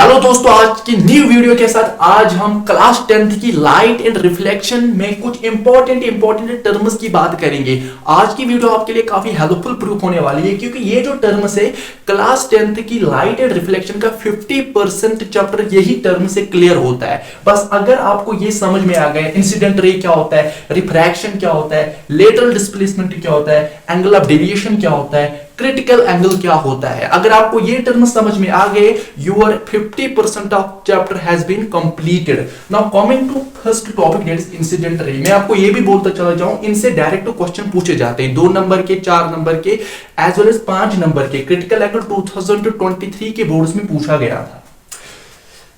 Hello दोस्तों, आज की न्यू वीडियो के साथ आज हम क्लास 10th की लाइट एंड रिफ्लेक्शन में कुछ इंपॉर्टेंट टर्म्स की बात करेंगे। आज की वीडियो आपके लिए काफी हेल्पफुल प्रूफ होने वाली है, क्योंकि ये जो टर्म्स है क्लास 10th की लाइट एंड रिफ्लेक्शन का 50% चैप्टर यही टर्म से क्लियर होता है। बस अगर आपको ये समझ में आ गया इंसिडेंट रे क्या होता है, रिफ्रैक्शन क्या होता है, लेटरल डिस्प्लेसमेंट क्या होता है, एंगल ऑफ डेविएशन क्या होता है, क्रिटिकल एंगल क्या होता है, अगर आपको ये टर्म समझ में आ गए, your 50% of chapter has been completed. Now coming to first topic, that is incident ray. मैं आपको ये भी बोलता चला जाऊं, इनसे डायरेक्ट क्वेश्चन पूछे जाते हैं 2 नंबर के, 4 नंबर के, एज वेल एज 5 नंबर के। क्रिटिकल एंगल 2023 के बोर्ड्स में पूछा गया था।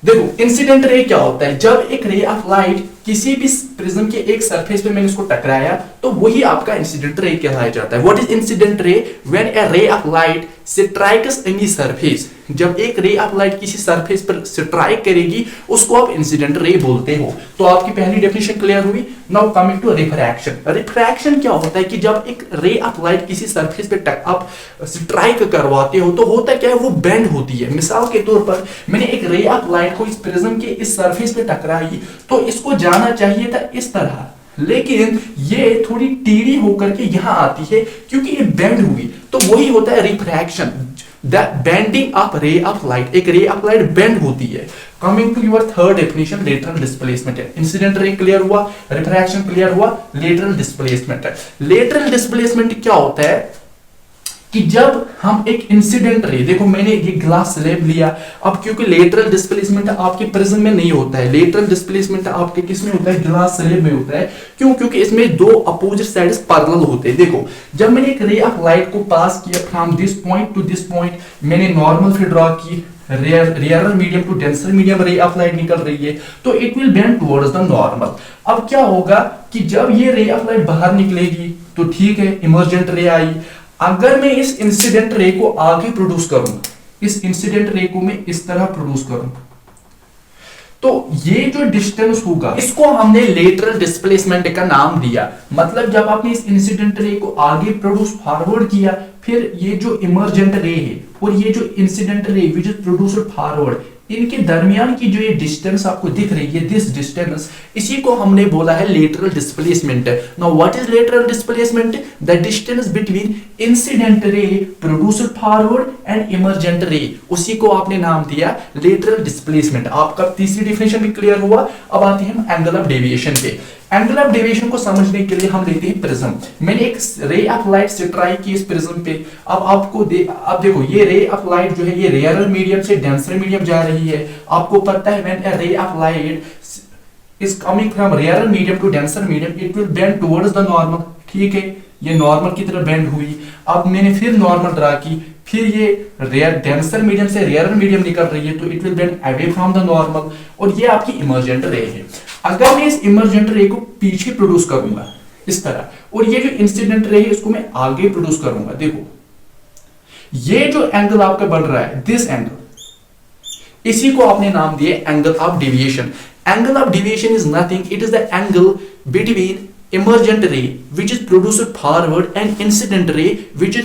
देखो इंसिडेंट रे क्या होता है, जब एक रे ऑफ लाइट किसी भी प्रिज्म के एक सरफेस पे मैंने उसको टकराया तो वही आपका इंसिडेंट रे कहलाया जाता है। व्हाट इज इंसिडेंट रे? When a ray of light strikes any surface, जब एक रे ऑफ लाइट किसी सरफेस पर स्ट्राइक करेगी उसको आप इंसिडेंट रे बोलते हो। तो आपकी पहली डेफिनेशन क्लियर हुई। Now coming to refraction. Refraction क्या होता है कि जब एक रे ऑफ लाइट किसी सरफेस पे आप स्ट्राइक करवाते हो तो होता क्या है, वो बेंड होती है। मिसाल के तौर पर मैंने एक रे ऑफ लाइट को इस प्रिज्म के इस सरफेस पे टकराई तो इसको जाना चाहिए था इस तरह, लेकिन ये थोड़ी टेढ़ी होकर के यहां आती है क्योंकि ये बेंड हुई। तो वही होता है refraction, the bending of ray of light. एक रे ऑफ लाइट बेंड होती है। Coming to your third definition, lateral displacement है। इंसिडेंट रे क्लियर हुआ, रिफ्रैक्शन क्लियर हुआ, लेटरल डिस्प्लेसमेंट है। लेटरल डिस्प्लेसमेंट क्या होता है कि जब हम एक इंसिडेंट रे, देखो मैंने ये ग्लास स्लैब लिया, अब क्योंकि लेटरल डिस्प्लेसमेंट आपके प्रिज्म में नहीं होता है, लेटरल डिस्प्लेसमेंट आपके किस में होता है, ग्लास स्लैब में होता है। क्यों? क्योंकि इसमें 2 अपोजिट साइड्स पैरेलल होते हैं। देखो जब मैंने एक रे ऑफ लाइट को पास किया from this point to this point, मैंने नॉर्मल फिर ड्रॉ की, rarer medium to denser medium ray of light निकल रही है तो it will bend towards the normal. अब क्या होगा कि जब ये रे ऑफ लाइट बाहर निकलेगी तो ठीक है, इमर्जेंट रे आई। अगर मैं इस इंसिडेंट रे को आगे प्रोड्यूस करूंगा, इस इंसिडेंट रे को मैं इस तरह प्रोड्यूस करूंगा, तो ये जो डिस्टेंस होगा इसको हमने लेटरल डिस्प्लेसमेंट का नाम दिया। मतलब जब आपने इस इंसिडेंट रे को आगे प्रोड्यूस फॉरवर्ड किया, फिर ये जो इमर्जेंट रे है और ये जो incident ray which is produced forward, इनके दरमियान की जो ये डिस्टेंस आपको दिख रही है, दिस डिस्टेंस, इसी को हमने बोला है lateral displacement. Now what is lateral displacement? The distance between incident रे प्रोड्यूस्ड फॉरवर्ड एंड इमर्जेंट रे, उसी को आपने नाम दिया लेटरल डिस्प्लेसमेंट। आपका तीसरी डेफिनेशन भी क्लियर हुआ। अब आते हैं हम एंगल ऑफ डेविएशन पे। एंगल ऑफ डेविएशन को समझने के लिए हम लेते हैं प्रिज्म। मैंने एक रे ऑफ लाइट स्ट्राइक की इस प्रिज्म पे। अब आपको अब देखो ये रे ऑफ लाइट जो है ये रेयरर मीडियम से डेंसर मीडियम जा रही है। आपको पता है when a ray of light is coming from rarer medium to denser medium it will bend towards the normal. ठीक है, ये नॉर्मल की तरफ बेंड हुई। अब मैंने फिर नॉर्मल ड्रा की, फिर ये डेंसर मीडियम से रेयरर मीडियम निकल रही है तो it will bend away from the normal, और ये आपकी इमर्जेंट रे है। अगर मैं इस इमर्जेंट रे को पीछे प्रोड्यूस करूंगा इस तरह, और ये जो इंसिडेंट रे है इसको मैं आगे प्रोड्यूस करूंगा, देखो ये जो एंगल आपका बन रहा है, दिस एंगल, इसी को आपने नाम दिया angle of deviation. Angle of deviation is nothing, it is the angle between emergent ray which is produced forward and incident ray which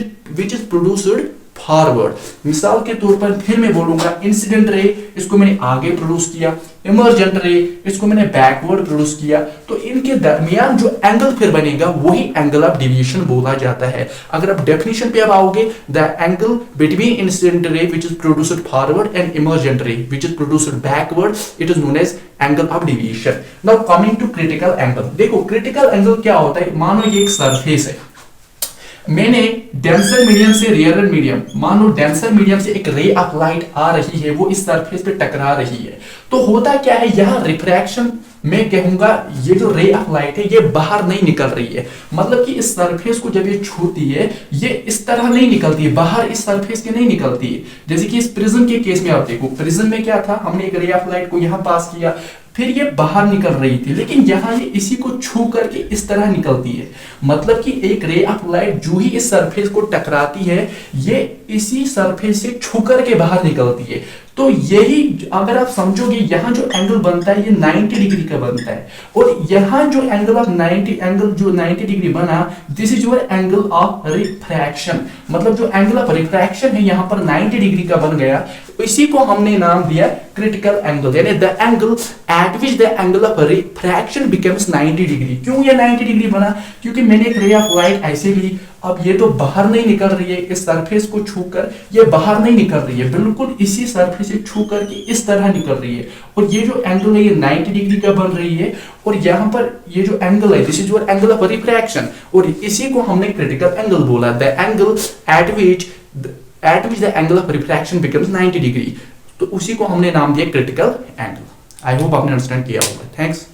is produced forward. मिसाल के तौर पर फिर मैं बोलूंगा इंसिडेंट रे इसको मैंने आगे प्रोड्यूस किया, इमर्जेंट रे इसको मैंने बैकवर्ड प्रोड्यूस किया, तो इनके दरमियान जो एंगल फिर बनेगा वही एंगल ऑफ डेविएशन बोला जाता है। अगर आप डेफिनेशन पे अब आओगे, the angle between incident ray which is produced forward and emergent ray which is produced backward, it is known as angle of deviation. Now coming to critical angle. देखो critical angle क्या होता है, मानो ये एक सरफेस है, मैंने denser medium से रेयरर मीडियम, मानो डेंसर मीडियम से एक रे ऑफ लाइट आ रही है, वो इस सरफेस पे टकरा रही है, तो होता क्या है यहां रिफ्रैक्शन, मैं कहूंगा ये जो रे ऑफ लाइट है ये बाहर नहीं निकल रही है। मतलब कि इस सरफेस को जब ये छूती है ये इस तरह नहीं निकलती है, बाहर इस सरफेस के नहीं निकलती है। जैसे कि इस प्रिज्म के केस में आप देखो, प्रिज्म में क्या था, हमने एक रे ऑफ लाइट को यहां पास किया, फिर ये बाहर निकल रही थी, लेकिन यहाँ ये इसी को छू करके इस तरह निकलती है। मतलब कि एक रे ऑफ लाइट जो ही इस सरफेस को टकराती है, ये इसी सरफेस से छू करके बाहर निकलती है। तो यही अगर आप समझोगे, यहाँ जो एंगल बनता है ये 90 डिग्री का बनता है, और यहाँ जो एंगल ऑफ 90 डिग्री बना, this is your angle of refraction. मतलब जो एंगल ऑफ रिफ्रैक्शन है यहाँ पर 90 डिग्री का बन गया, इसी को हमने नाम दिया क्रिटिकल एंगल, यानी the angle eight which the angle of refraction becomes 90 degree. क्यों ये 90 डिग्री बना? क्योंकि मैंने एक रे ऑफ लाइट ऐसे ली, अब ये तो बाहर नहीं निकल रही है, इस सरफेस को छूकर ये बाहर नहीं निकल रही है, बिल्कुल इसी सरफेस से छू करके इस तरह निकल रही है, और ये जो एंगल है ये 90 डिग्री का बन रही है, और यहाँ पर ये जो एंगल है this is your angle of refraction, और इसी को हमने क्रिटिकल एंगल बोला, the angle eight which the angle of refraction becomes 90 degree. तो उसी को हमने नाम दिया क्रिटिकल एंगल। आई होप आपने अंडरस्टैंड किया होगा। थैंक्स।